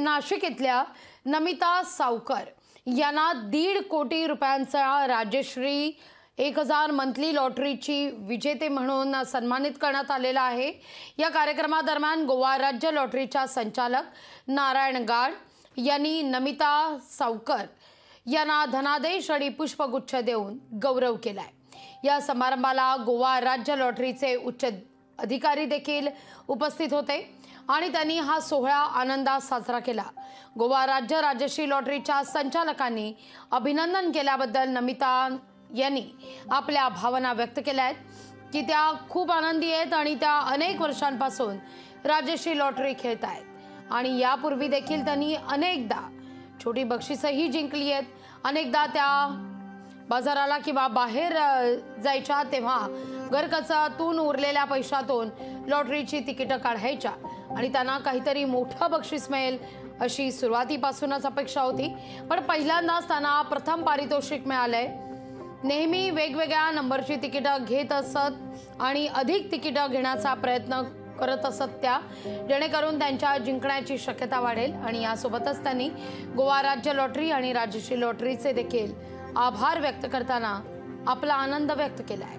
नाशिक इथल्या नमिता सावकर यांना 1.5 कोटी रुपयांचा राजश्री 1000 मंथली लॉटरीची विजेते म्हणून सन्मानित करण्यात आलेला आहे। या कार्यक्रमादरम्यान गोवा राज्य लॉटरीच्या संचालक नारायण गाड यांनी नमिता सावकर यांना धनादेश आणि पुष्पगुच्छ देऊन गौरव केलाय। या समारंभाला गोवा राज्य लॉटरीचे उच्च अधिकारी देखील उपस्थित होते आणि त्यांनी हा सोहळा आनंदात साजरा केला। गोवा राज्य राजश्री लॉटरीच्या संचालकांनी अभिनंदन केल्याबद्दल नमिता यांनी आपल्या भावना व्यक्त केल्या आहेत की त्या खूप आनंदी आहेत आणि त्या अनेक वर्षांपासून राजश्री लॉटरी खेळत आहेत आणि यापूर्वी देखील त्यांनी अनेकदा छोटी बक्षीसही जिंकली आहेत। अनेकदा त्या बाजाराला किंवा बाहेर जायच्या तेव्हा घरखर्चातून उरलेल्या पैशातून लॉटरीची तिकीटं काढायच्या आणि त्यांना काहीतरी मोठं बक्षीस मिळेल अशी सुरुवातीपासूनच अपेक्षा होती, पण पहिल्यांदाच त्यांना प्रथम पारितोषिक मिळालंय। नेहमी वेगवेगळ्या नंबरची तिकीटं घेत असत आणि अधिक तिकीटं घेण्याचा प्रयत्न करत असत त्या, जेणेकरून त्यांच्या जिंकण्याची शक्यता वाढेल आणि यासोबतच त्यांनी गोवा राज्य लॉटरी आणि राजश्री लॉटरीचे देखील आभार व्यक्त करताना आपला आनंद व्यक्त केलाय।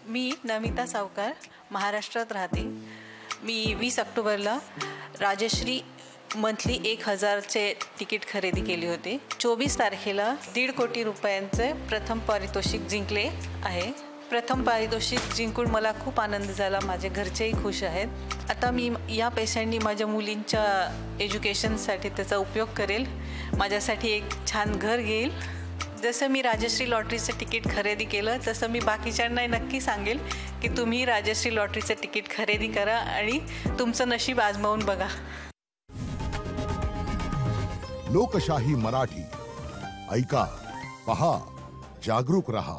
मी नमिता सावकर महाराष्ट्रात राहते। मी 20 ऑक्टोबरला राजश्री मंथली 1000चे तिकीट खरेदी केली होती। 24 तारखेला 1.5 कोटी रुपयांचे प्रथम पारितोषिक जिंकले आहे। प्रथम पारितोषिक जिंकून मला खूप आनंद झाला, माझे घरचेही खुश आहेत। आता मी या पैशांनी माझ्या मुलींच्या एज्युकेशनसाठी त्याचा उपयोग करेल, माझ्यासाठी एक छान घर घेईल। जसं मी राजश्री लॉटरीचं तिकीट खरेदी केलं तसं मी बाकीच्यांना नक्की सांगेल की तुम्ही राजश्री लॉटरीचं तिकीट खरेदी करा आणि तुमचं नशीब आजमावून बघा। लोकशाही मराठी ऐका, पहा, जागरूक रहा।